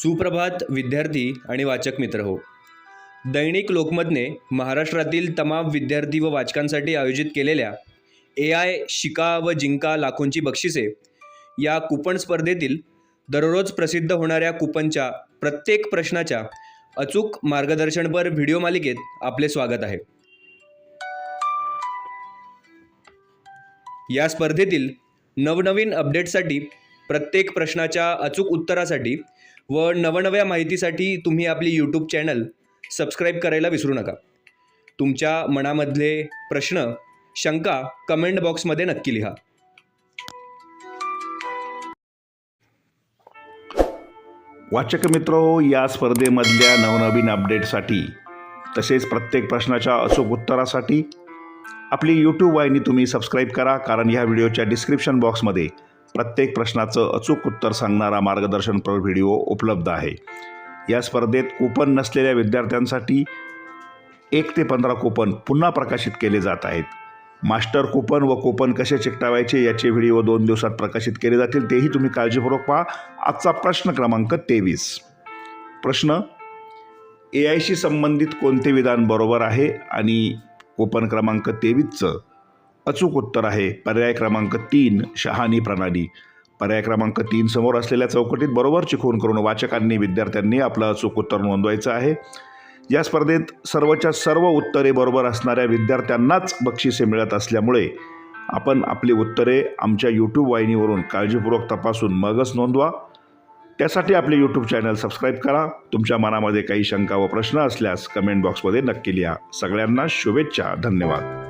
सुप्रभात विद्यार्थी आणि वाचक मित्र हो. दैनिक लोकमतने महाराष्ट्रातील तमाम विद्यार्थी व वाचकांसाठी आयोजित केलेल्या AI शिका व जिंका लाखोंची बक्षिसे या कूपन स्पर्धेतील दररोज प्रसिद्ध होणाऱ्या कूपनच्या प्रत्येक प्रश्नाच्या अचूक मार्गदर्शनपर व्हिडिओ मालिकेत आपले स्वागत आहे. या स्पर्धेतील नवनवीन अपडेट्ससाठी, प्रत्येक प्रश्नाच्या अचूक उत्तरासाठी व नवनव्या माहितीसाठी तुम्ही आपली यूट्यूब चॅनल सबस्क्राईब करायला विसरू नका. तुमच्या मनामधले प्रश्न, शंका कमेंट बॉक्समध्ये नक्की लिहा. वाचक मित्रो, या स्पर्धेमधल्या नवनवीन अपडेटसाठी तसेच प्रत्येक प्रश्नाच्या अचूक उत्तरासाठी आपली यूट्यूब वाहिनी तुम्ही सबस्क्राईब करा, कारण ह्या व्हिडिओच्या डिस्क्रिप्शन बॉक्समध्ये प्रत्येक प्रश्नाचं अचूक उत्तर सांगणारा मार्गदर्शनपर व्हिडिओ उपलब्ध आहे. या स्पर्धेत कूपन नसलेल्या विद्यार्थ्यांसाठी 1 ते 15 कूपन पुन्हा प्रकाशित केले जात आहेत. मास्टर कूपन व कूपन कसे चिकटावायचे याचे व्हिडिओ 2 दिवसात प्रकाशित केले जातील, तेही तुम्ही काळजीपूर्वक पहा. आजचा प्रश्न क्रमांक 23. प्रश्न: AI संबंधित कोणते विधान बरोबर आहे? आणि कूपन क्रमांक 23चं अचूक उत्तर आहे पर्याय क्रमांक 3, शहाणी प्रणाली. पर्याय क्रमांक 3 समोर असलेल्या चौकटीत बरोबरची खूण करून वाचकांनी, विद्यार्थ्यांनी आपलं अचूक उत्तर नोंदवायचं आहे. या स्पर्धेत सर्वच्या सर्व उत्तरे बरोबर असणाऱ्या विद्यार्थ्यांनाच बक्षिसे मिळत असल्यामुळे आपण आपली उत्तरे आमच्या यूट्यूब वाहिनीवरून काळजीपूर्वक तपासून मगच नोंदवा. त्यासाठी आपले यूट्यूब चॅनल सबस्क्राईब करा. तुमच्या मनामध्ये काही शंका व प्रश्न असल्यास कमेंट बॉक्समध्ये नक्की लिहा. सगळ्यांना शुभेच्छा. धन्यवाद.